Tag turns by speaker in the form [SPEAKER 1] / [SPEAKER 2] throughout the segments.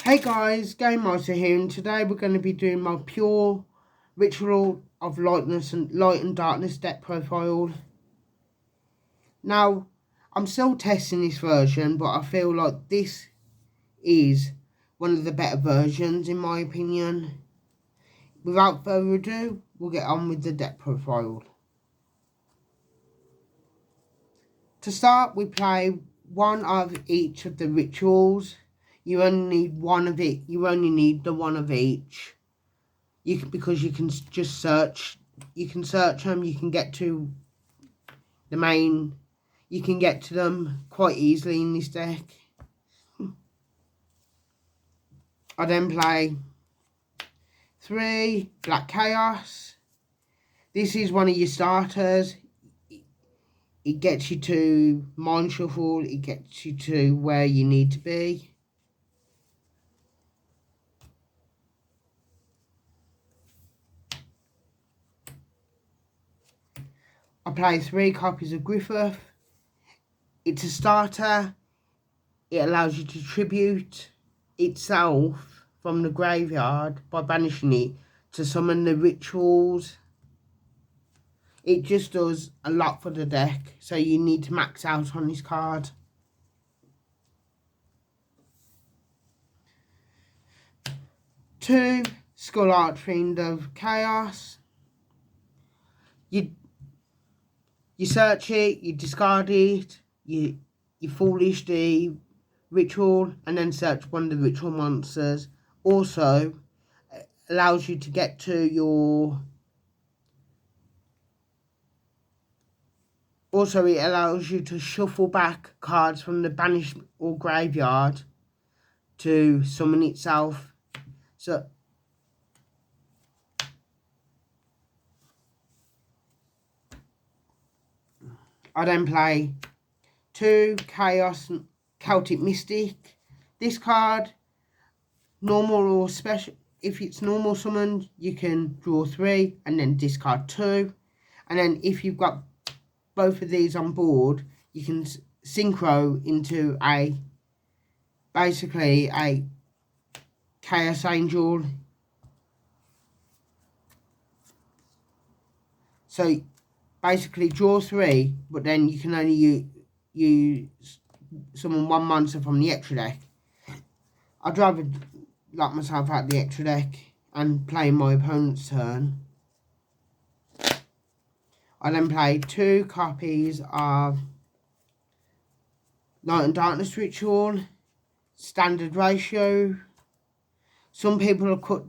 [SPEAKER 1] Hey guys, Game Master here, and today we're going to be doing my pure Ritual of Lightness and Light and Darkness deck profile. Now, I'm still testing this version, but I feel like this is one of the better versions in my opinion. Without further ado, we'll get on with the deck profile. To start, we play one of each of the rituals. You only need one of it. You only need the one of each. Because you can just search. You can search them. You can get to the main. You can get to them quite easily in this deck. I then play 3 Black Chaos. This is one of your starters. It gets you to Mind Shuffle. It gets you to where you need to be. I play 3 copies of Griffith. It's a starter. It allows you to tribute itself from the graveyard by banishing it to summon the rituals. It just does a lot for the deck, so you need to max out on this card. Two Skull Art Fiend of Chaos. You search it, you discard it, you foolish the ritual, and then search one of the ritual monsters. Also allows you to get to your it allows you to shuffle back cards from the banished or graveyard to summon itself. So I then play 2 Chaos Celtic Mystic. This card, normal or special, if it's normal summoned, you can draw 3 and then discard 2. And then if you've got both of these on board, you can synchro into basically a Chaos Angel. So basically draw 3, but then you can only use summon one monster from the extra deck. I'd rather lock myself out the extra deck and play my opponent's turn. I then play 2 copies of Light and Darkness Ritual, standard ratio. Some people are cut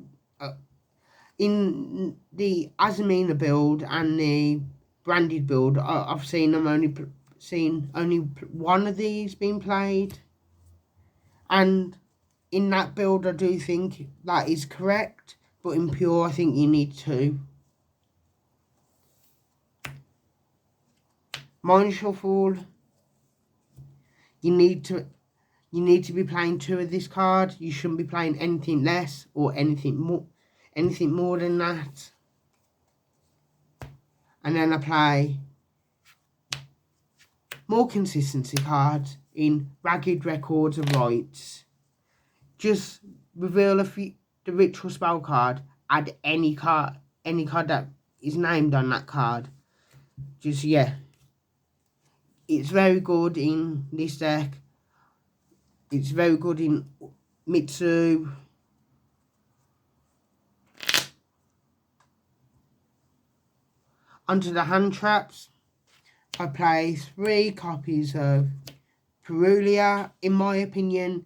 [SPEAKER 1] in the Azamina build and the branded build. I've seen them only one of these being played, and in that build I do think that is correct, but in pure I think you need 2. Mind Shuffle, you need to be playing 2 of this card. You shouldn't be playing anything less or anything more than that. And then I play more consistency cards in Ragged Records of Rights. Just reveal the ritual spell card, add any card that is named on that card. Just, yeah. It's very good in this deck. It's very good in Mitsu. Onto the hand traps. I play 3 copies of Perulia. In my opinion,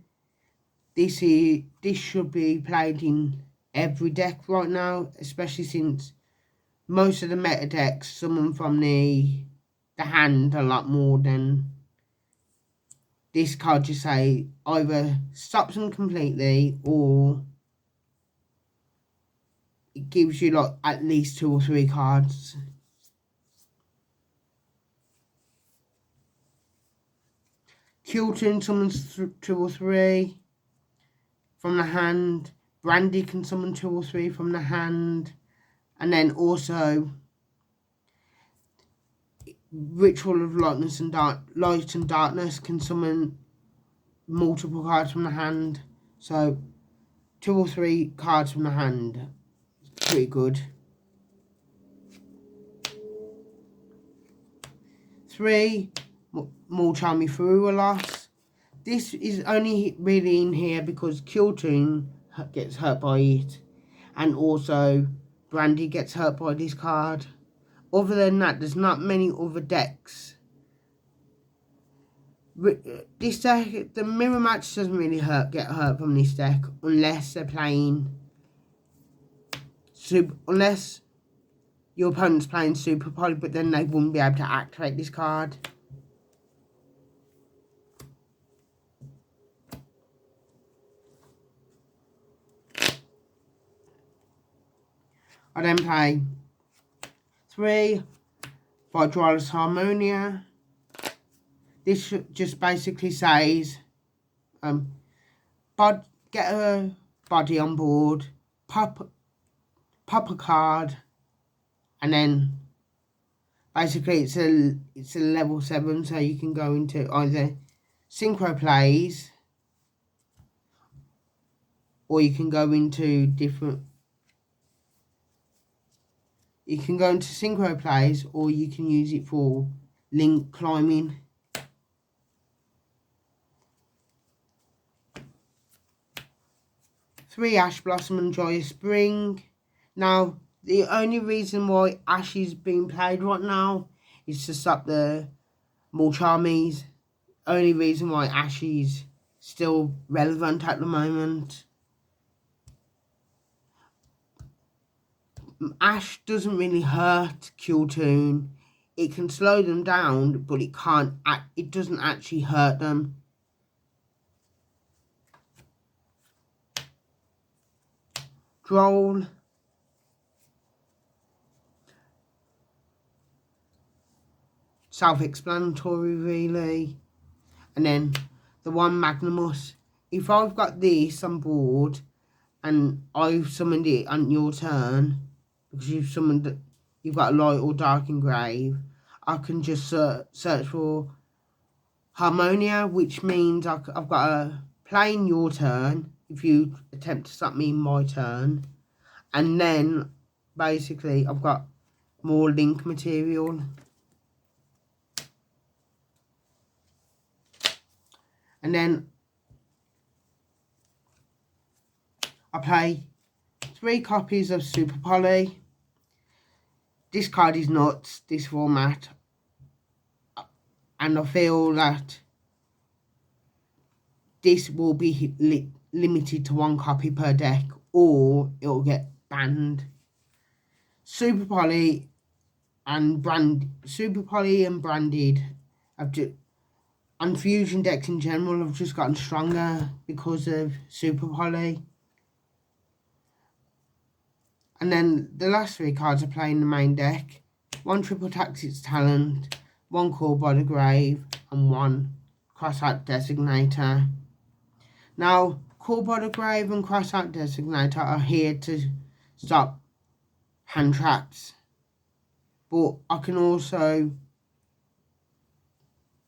[SPEAKER 1] this should be played in every deck right now, especially since most of the meta decks summon from the hand a lot more than this card. Just say either stops them completely or it gives you like at least 2 or 3 cards. Kilton summons 2 or 3 from the hand. Brandy can summon 2 or 3 from the hand. And then also Ritual of Light and Darkness can summon multiple cards from the hand. So 2 or 3 cards from the hand. It's pretty good. 3, more Charmy through a lot. This is only really in here because Kiltoon gets hurt by it. And also Brandy gets hurt by this card. Other than that, there's not many other decks. This deck, the mirror match doesn't really get hurt from this deck unless they're playing unless your opponent's playing Super Poly, but then they wouldn't be able to activate this card. I then play 3 Vidralis Harmonia. This just basically says, get a body on board, pop a card, and then basically it's a level 7, so you can go into either synchro plays, or you can go into different. You can go into synchro plays, or you can use it for link climbing. Three Ash Blossom and Joyous Spring. Now, the only reason why Ash is being played right now is to stop the Mulcharmies. Only reason why Ash is still relevant at the moment. Ash doesn't really hurt Kiltoon. It can slow them down, but it doesn't actually hurt them. Droll. Self-explanatory, really. And then the one Magnimus. If I've got this on board and I've summoned it on your turn, because you've got a light or dark engrave, I can just search for Harmonia, which means I've got a play in your turn if you attempt to stop me in my turn, and then basically I've got more link material. And then I play 3 copies of Super Poly. This card is nuts, this format, and I feel that this will be limited to 1 copy per deck, or it'll get banned. Super Poly and Branded and Fusion decks in general have just gotten stronger because of Super Poly. And then the last 3 cards I play in the main deck: 1 Triple Tactics Talent, 1 Call by the Grave, and 1 Crossout Designator. Now, Call by the Grave and Crossout Designator are here to stop hand traps, but I can also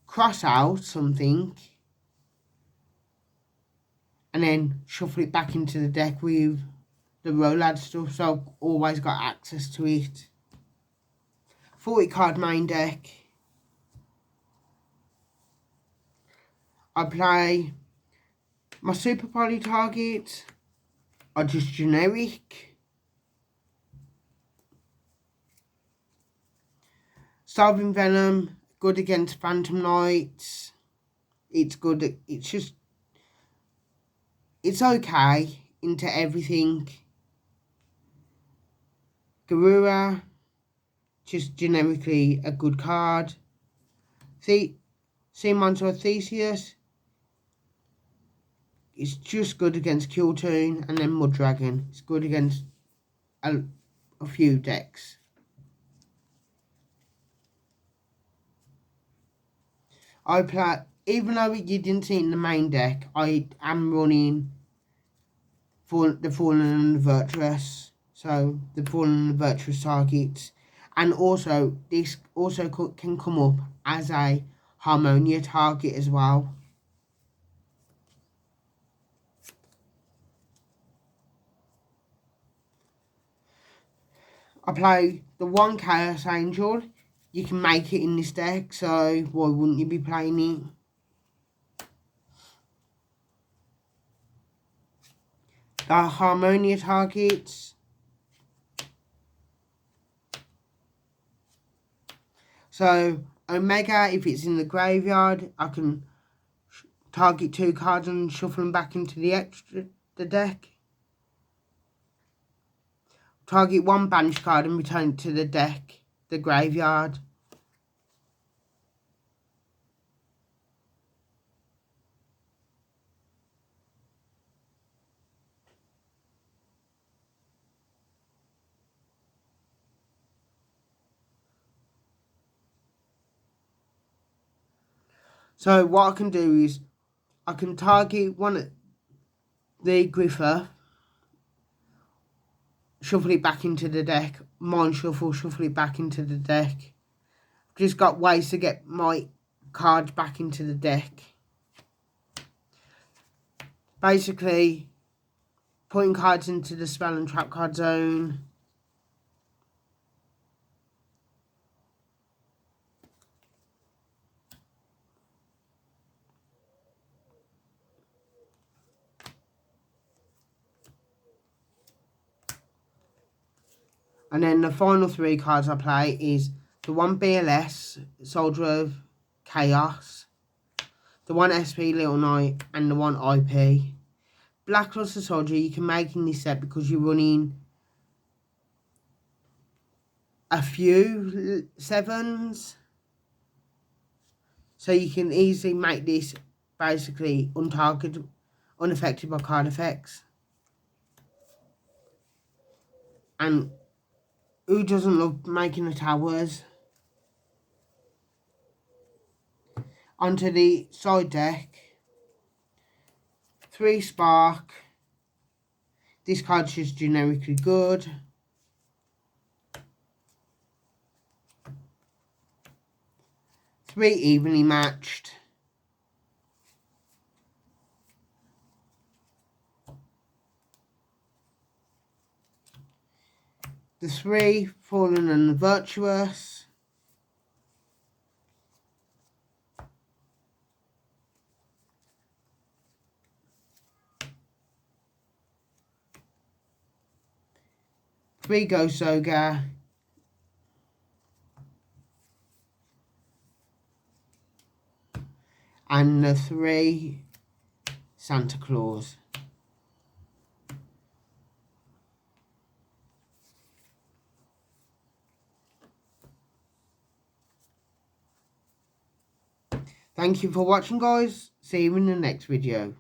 [SPEAKER 1] cross out something and then shuffle it back into the deck with the Rolad stuff, so I've always got access to it. 40 card main deck. I play my Super Poly targets are just generic. Starving Venom, good against Phantom Knights. It's good, it's okay into everything. Garura, just generically a good card. Sea Monster Theseus, it's just good against Kiltoon, and then Mud Dragon. It's good against a few decks. I play, even though you didn't see it in the main deck, I am running for the Fallen and the Virtuous. So the Fallen and the Virtuous targets, and also this also can come up as a Harmonia target as well. I play the one Chaos Angel. You can make it in this deck, so why wouldn't you be playing it? The Harmonia targets. So Omega, if it's in the graveyard, I can target 2 cards and shuffle them back into the deck. Target 1 banish card and return it to the deck, the graveyard. So what I can do is I can target the Griffer, shuffle it back into the deck, mind shuffle it back into the deck. Just got ways to get my cards back into the deck. Basically, putting cards into the spell and trap card zone. And then the final 3 cards I play is the 1 BLS, Soldier of Chaos, the 1 SP Little Knight, and the 1 IP. Black Luster Soldier you can make in this set because you're running a few 7s. So you can easily make this basically unaffected by card effects. And who doesn't love making the towers? Onto the side deck. 3 Spark. This card's just generically good. 3 Evenly Matched. The 3 Fallen and the Virtuous. Three Ghost Ogre. And the 3 Santa Claus. Thank you for watching, guys. See you in the next video.